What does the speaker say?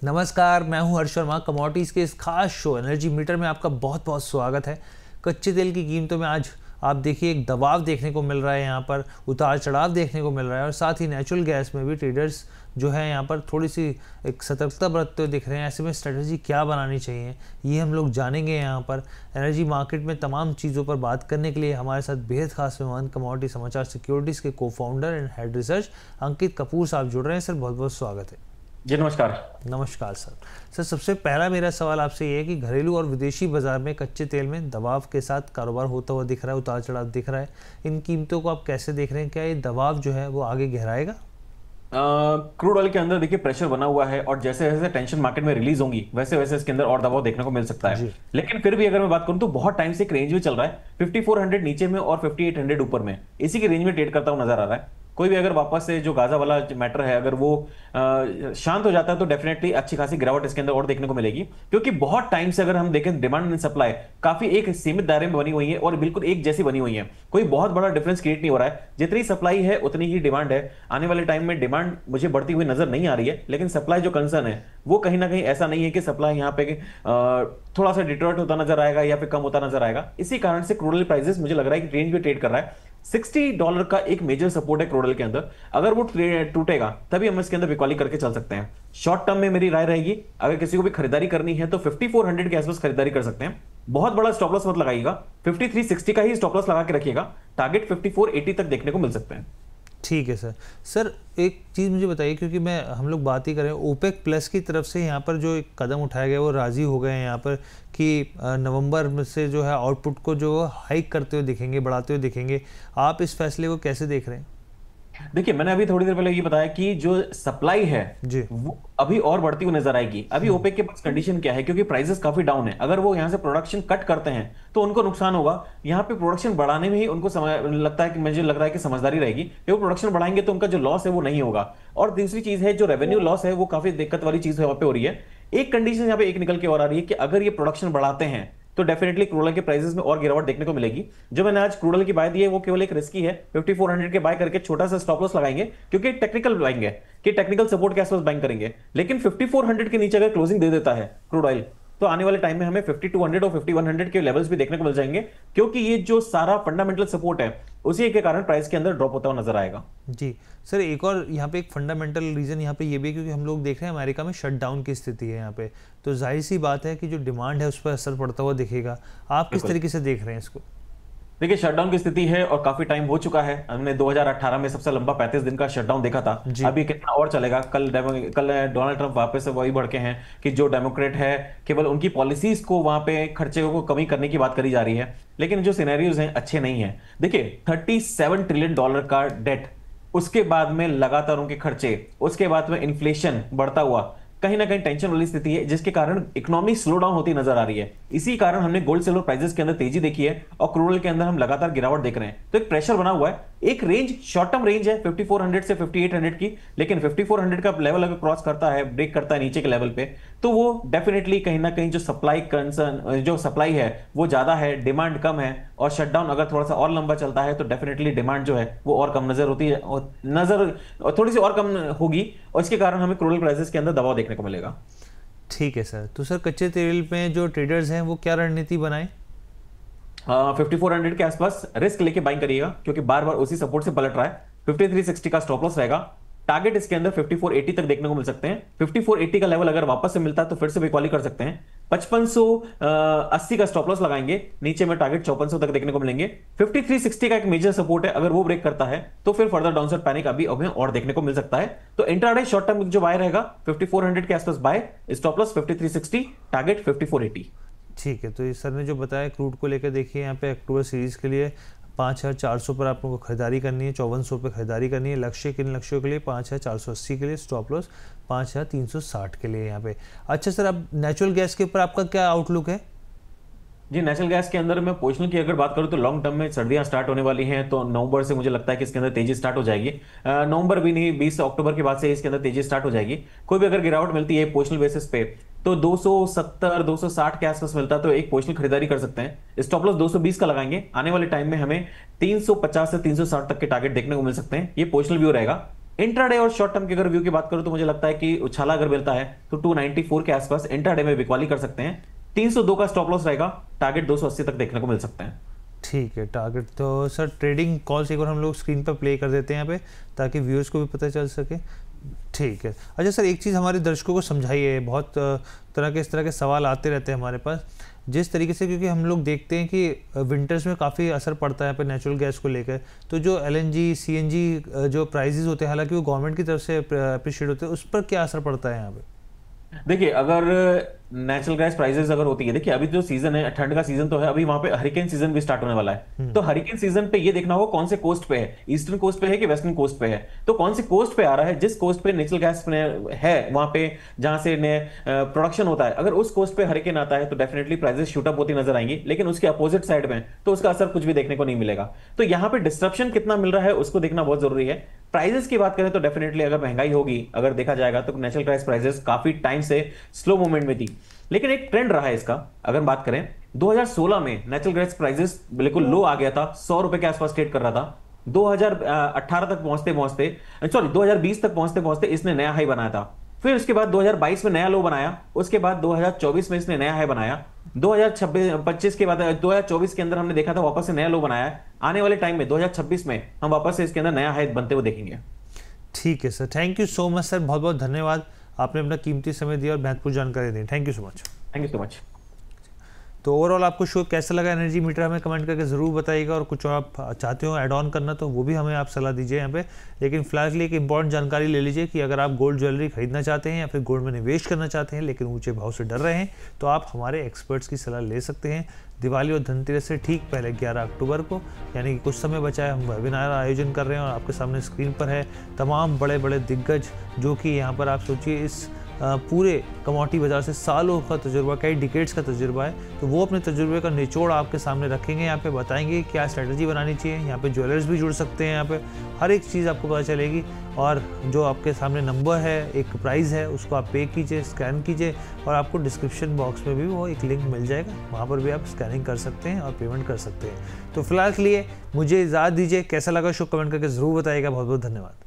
नमस्कार, मैं हूं हर्ष शर्मा। कमोडिटीज़ के इस खास शो एनर्जी मीटर में आपका बहुत बहुत स्वागत है। कच्चे तेल की कीमतों में आज आप देखिए एक दबाव देखने को मिल रहा है, यहाँ पर उतार चढ़ाव देखने को मिल रहा है और साथ ही नेचुरल गैस में भी ट्रेडर्स जो है यहाँ पर थोड़ी सी एक सतर्कता बरतते हुए दिख रहे हैं। ऐसे में स्ट्रेटजी क्या बनानी चाहिए ये हम लोग जानेंगे। यहाँ पर एनर्जी मार्केट में तमाम चीज़ों पर बात करने के लिए हमारे साथ बेहद खास मेहमान कमोडिटी समाचार सिक्योरिटीज़ के को फाउंडर एंड हेड रिसर्च अंकित कपूर साहब जुड़ रहे हैं। सर बहुत बहुत स्वागत है। जी नमस्कार। नमस्कार सर। सबसे पहला मेरा सवाल आपसे ये है कि घरेलू और विदेशी बाजार में कच्चे तेल में दबाव के साथ कारोबार होता हुआ दिख रहा है, उतार चढ़ाव दिख रहा है, इन कीमतों को आप कैसे देख रहे हैं? क्या ये दबाव जो है वो आगे गहराएगा? क्रूड ऑयल के अंदर देखिए प्रेशर बना हुआ है और जैसे जैसे टेंशन मार्केट में रिलीज होंगी वैसे वैसे इसके अंदर और दबाव देखने को मिल सकता है। लेकिन फिर भी अगर मैं बात करूं तो बहुत टाइम से एक रेंज में चल रहा है 5400 नीचे में और 5800 ऊपर में, इसी की रेंज में ट्रेड करता हुआ नजर आ रहा है। कोई भी अगर वापस से जो गाजा वाला मैटर है अगर वो शांत हो जाता है तो डेफिनेटली अच्छी खासी गिरावट इसके अंदर और देखने को मिलेगी, क्योंकि बहुत टाइम से अगर हम देखें डिमांड एंड सप्लाई काफी एक सीमित दायरे में बनी हुई है और बिल्कुल एक जैसी बनी हुई है। कोई बहुत बड़ा डिफरेंस क्रिएट नहीं हो रहा है, जितनी सप्लाई है उतनी ही डिमांड है। आने वाले टाइम में डिमांड मुझे बढ़ती हुई नजर नहीं आ रही है, लेकिन सप्लाई जो कंसर्न है वो कहीं ना कहीं ऐसा नहीं है कि सप्लाई यहाँ पे थोड़ा सा डिटोरेट होता नजर आएगा या फिर कम होता नजर आएगा। इसी कारण से क्रूड ऑयल प्राइसेस मुझे लग रहा है कि रेंज में ट्रेड कर रहा है। $60 का एक मेजर सपोर्ट है क्रूड ऑयल के अंदर, अगर वो टूटेगा तभी हम इसके अंदर बिकवाली करके चल सकते हैं। शॉर्ट टर्म में मेरी राय रहेगी अगर किसी को भी खरीदारी करनी है तो 5400 के आसपास खरीदारी कर सकते हैं। बहुत बड़ा स्टॉप लॉस मत लगाइएगा, 5360 का ही स्टॉप लॉस लगा के रखिएगा। टारगेट 5480 तक देखने को मिल सकते हैं। ठीक है सर एक चीज़ मुझे बताइए, क्योंकि हम लोग बात ही करें ओपेक प्लस की तरफ से यहाँ पर जो एक कदम उठाया गया वो राज़ी हो गए हैं यहाँ पर कि नवंबर में से जो है आउटपुट को जो हाइक करते हुए दिखेंगे, बढ़ाते हुए दिखेंगे। आप इस फैसले को कैसे देख रहे हैं? देखिए मैंने अभी थोड़ी देर पहले ये बताया कि जो सप्लाई है वो अभी और बढ़ती हुई नजर आएगी। अभी ओपेक के पास कंडीशन क्या है, क्योंकि प्राइसेस काफी डाउन है, अगर वो यहां से प्रोडक्शन कट करते हैं तो उनको नुकसान होगा। यहां पे प्रोडक्शन बढ़ाने में ही उनको लगता है कि मुझे लग रहा है कि समझदारी रहेगी कि वो प्रोडक्शन बढ़ाएंगे तो उनका जो लॉस है वो नहीं होगा। और दूसरी चीज है जो रेवेन्यू लॉस है वो काफी दिक्कत वाली चीज वहां पे हो रही है। एक कंडीशन यहाँ पे एक निकल के और आ रही है कि अगर ये प्रोडक्शन बढ़ाते हैं तो डेफिनेटली क्रूड ऑयल के प्राइसेस में और गिरावट देखने को मिलेगी। जो मैंने आज क्रूड ऑयल की बाय दी है वो केवल एक रिस्की है, 5400 के बाय करके छोटा सा स्टॉप लॉस लगाएंगे, क्योंकि टेक्निकल बाइंग है कि टेक्निकल सपोर्ट के आसपास बाइंग करेंगे। लेकिन 5400 के नीचे अगर क्लोजिंग दे देता है क्रूड ऑयल तो आने वाले टाइम में हमें 5200 और 5100 के लेवल्स भी देखने को मिल जाएंगे, क्योंकि ये जो सारा फंडामेंटल सपोर्ट है उसी के कारण प्राइस के अंदर ड्रॉप होता हुआ नजर आएगा। जी सर, एक और यहाँ पे एक फंडामेंटल रीजन यहाँ पे ये भी है क्योंकि हम लोग देख रहे हैं अमेरिका में शटडाउन की स्थिति है यहाँ पे, तो जाहिर सी बात है कि जो डिमांड है उस पर असर पड़ता हुआ दिखेगा। आप किस तरीके से देख रहे हैं इसको? देखिए शटडाउन की स्थिति है और काफी टाइम हो चुका है। हमने 2018 में सबसे लंबा 35 दिन का शटडाउन देखा था। अभी कितना और चलेगा? कल डोनाल्ड ट्रंप वापस से वही भड़के हैं कि जो डेमोक्रेट है केवल उनकी पॉलिसीज को वहां पे खर्चे को कमी करने की बात करी जा रही है, लेकिन जो सिनेरियोज हैं अच्छे नहीं है। देखिए $37 ट्रिलियन का डेट, उसके बाद में लगातार उनके खर्चे, उसके बाद में इन्फ्लेशन बढ़ता हुआ, कहीं ना कहीं टेंशन वाली स्थिति है, जिसके कारण इकोनॉमी स्लो डाउन होती नजर आ रही है। इसी कारण हमने गोल्ड सिल्वर प्राइसेस के अंदर तेजी देखी है और क्रूड ऑयल के अंदर हम लगातार गिरावट देख रहे हैं। तो एक प्रेशर बना हुआ है, एक रेंज शॉर्ट टर्म रेंज है 5400 से 5800 की, लेकिन 5400 का लेवल अगर क्रॉस करता है, ब्रेक करता है नीचे के लेवल पे, तो वो डेफिनेटली कहीं ना कहीं जो सप्लाई कंसर्न, जो सप्लाई है वो ज्यादा है, डिमांड कम है, और शटडाउन अगर थोड़ा सा और लंबा चलता है तो डेफिनेटली डिमांड जो है वो और कम नजर होती है और थोड़ी सी और कम होगी, और इसके कारण हमें क्रूड ऑयल प्राइसेस के अंदर दबाव देखने को मिलेगा। ठीक है सर। तो सर कच्चे तेल में जो ट्रेडर्स हैं वो क्या रणनीति बनाएं? 5400 के आसपास रिस्क लेके बाइंग करिएगा, क्योंकि बार बार उसी सपोर्ट से पलट रहा है। 5360 का स्टॉप लॉस रहेगा। टारगेट इसके अंदर 5480 तक देखने को मिल सकते हैं। 5480 का लेवल अगर वापस से मिलता है तो फिर से बिकवाली कर सकते हैं। 5580 का स्टॉप लॉस लगाएंगे, नीचे में टारगेट 5400 तक देखने को मिलेंगे। 5360 का एक मेजर सपोर्ट है, अगर वो ब्रेक करता है तो फिर फर्दर डाउनसाइड पैनिक अभी और देखने को मिल सकता है। तो इंट्राडे शॉर्ट टर्म जो बाय रहेगा 5400 के आसपास बाय, स्टॉप लॉस 5360, टारगेट 5480। ठीक है, तो ये सर ने जो बताया क्रूड को लेकर, देखिए यहाँ पे अक्टूबर सीरीज़ के लिए 5400 पर आप लोगों को खरीदारी करनी है, 5400 पे खरीदारी करनी है। लक्ष्य किन लक्ष्यों के लिए? 5480 के लिए, स्टॉप लॉस 5360 के लिए यहाँ पे। अच्छा सर, अब नेचुरल गैस के ऊपर आपका क्या आउटलुक है? जी नेचुरल गैस के अंदर मैं पोजिशनल की अगर बात करूं तो लॉन्ग टर्म में सर्दियां स्टार्ट होने वाली हैं, तो नवंबर से मुझे लगता है कि इसके अंदर तेजी स्टार्ट हो जाएगी। नवंबर भी नहीं, 20 अक्टूबर के बाद से इसके अंदर तेजी स्टार्ट हो जाएगी। कोई भी अगर गिरावट मिलती है पोजिशनल बेसिस पे तो 270 260 के आसपास मिलता है तो एक पोजिशनल खरीदारी कर सकते हैं। स्टॉप लॉस 220 का लगाएंगे। आने वाले टाइम में हमें 350 से 360 तक के टारगेट देखने को मिल सकते हैं। ये पोजिशनल व्यू रहेगा। इंट्राडे और शॉर्ट टर्म की अगर व्यू की बात करूं तो मुझे लगता है कि उछाला अगर मिलता है तो 294 के आसपास इंट्राडे में बिकवाली कर सकते हैं। 302 का स्टॉप लॉस रहेगा, टारगेट 280 तक देखने को मिल सकते हैं। ठीक है, टारगेट तो सर ट्रेडिंग कॉल्स एक बार हम लोग स्क्रीन पर प्ले कर देते हैं यहाँ पे, ताकि व्यूअर्स को भी पता चल सके। ठीक है, अच्छा सर एक चीज़ हमारे दर्शकों को समझाइए, बहुत इस तरह के सवाल आते रहते हैं हमारे पास जिस तरीके से, क्योंकि हम लोग देखते हैं कि विंटर्स में काफ़ी असर पड़ता है यहाँ पे नेचुरल गैस को लेकर, तो जो LNG CNG जो प्राइजेस होते हैं, हालांकि वो गवर्नमेंट की तरफ से अप्रिशिएट होते हैं, उस पर क्या असर पड़ता है यहाँ पे? देखिए अगर नेचुरल गैस प्राइसेस अगर होती है, देखिए अभी जो सीजन है ठंड का सीजन तो है, अभी वहां पे हरिकेन सीजन भी स्टार्ट होने वाला है। तो हरिकेन सीजन पे ये देखना होगा कौन से कोस्ट पे है, ईस्टर्न कोस्ट पे है कि वेस्टर्न कोस्ट पे है। तो कौन से कोस्ट पे आ रहा है, जिस कोस्ट पे नेचुरल गैस है वहां पे जहां से प्रोडक्शन होता है, अगर उस कोस्ट पे हरिकेन आता है तो डेफिनेटली प्राइसेस शूट अप होती नजर आएंगी। लेकिन उसके अपोजिट साइड में तो उसका असर कुछ भी देखने को नहीं मिलेगा। तो यहाँ पे डिस्ट्रप्शन कितना मिल रहा है उसको देखना बहुत जरूरी है। प्राइजेस की बात करें तो डेफिनेटली अगर महंगाई होगी, अगर देखा जाएगा तो नेचुरल गैस प्राइसेस काफी टाइम से स्लो मूवमेंट में थी, लेकिन एक ट्रेंड रहा है इसका। अगर बात करें 2016 में नेचुरल गैस प्राइसेस बिल्कुल लो आ गया था, 100 रुपए के आसपास ट्रेड कर रहा था। 2018 तक पहुंचते पहुंचते, सॉरी 2020 तक पहुंचते पहुंचते इसने नया हाई बनाया था। फिर उसके बाद 2022 में नया लो बनाया, उसके बाद 2024 में इसने नया हाई बनाया। 2025 के बाद 2024 के अंदर हमने देखा था वापस से नया लो बनाया है। आने वाले टाइम में 2026 में हम वापस से इसके अंदर नया हाई बनते हुए देखेंगे। ठीक है sir, thank you so much sir, बहुत बहुत धन्यवाद, आपने अपना कीमती समय दिया और महत्वपूर्ण जानकारी दी। Thank you so much. Thank you so much. तो ओवरऑल आपको शो कैसा लगा एनर्जी मीटर, हमें कमेंट करके ज़रूर बताइएगा, और कुछ आप चाहते हो ऐड ऑन करना तो वो भी हमें आप सलाह दीजिए यहाँ पे। लेकिन फिलहाल के लिए एक इंपॉर्टेंट जानकारी ले लीजिए कि अगर आप गोल्ड ज्वेलरी खरीदना चाहते हैं या फिर गोल्ड में निवेश करना चाहते हैं लेकिन ऊंचे भाव से डर रहे हैं, तो आप हमारे एक्सपर्ट्स की सलाह ले सकते हैं। दिवाली और धनतेरस से ठीक पहले 11 अक्टूबर को, यानी कि कुछ समय बचा है, हम वेबिनार आयोजन कर रहे हैं और आपके सामने स्क्रीन पर है तमाम बड़े बड़े दिग्गज, जो कि यहाँ पर आप सोचिए इस पूरे कमोडिटी बाजार से सालों का तजुर्बा, कई डिकेड्स का तजुर्बा है, तो वो अपने तजुर्बे का निचोड़ आपके सामने रखेंगे, यहाँ पे बताएंगे क्या स्ट्रेटजी बनानी चाहिए। यहाँ पे ज्वेलर्स भी जुड़ सकते हैं, यहाँ पे हर एक चीज़ आपको पता चलेगी। और जो आपके सामने नंबर है, एक प्राइस है, उसको आप पे कीजिए, स्कैन कीजिए, और आपको डिस्क्रिप्शन बॉक्स में भी वो एक लिंक मिल जाएगा, वहाँ पर भी आप स्कैनिंग कर सकते हैं और पेमेंट कर सकते हैं। तो फिलहाल के लिए मुझे इजाज़त दीजिए, कैसा लगा शो कमेंट करके ज़रूर बताइएगा। बहुत बहुत धन्यवाद।